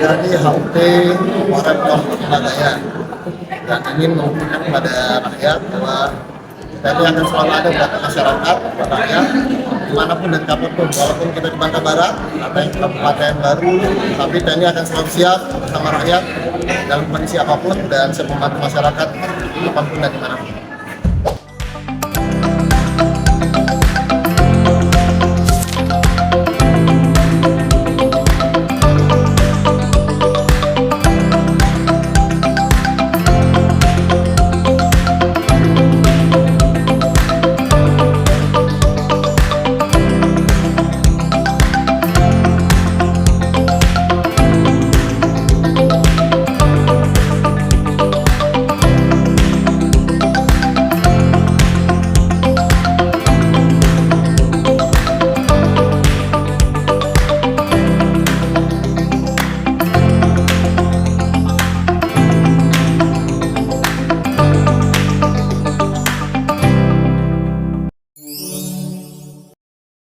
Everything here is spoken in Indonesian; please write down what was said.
dari HUT Warapom Surabaya dan ingin membuktikan kepada rakyat bahwa TNI akan selalu ada buat masyarakat, buat rakyat, dimanapun dan kapanpun, walaupun kita di Bangka Barat atau yang kabupaten baru, tapi TNI akan selalu siap bersama rakyat dalam kondisi apapun dan siap membantu masyarakat kapanpun dan dimanapun.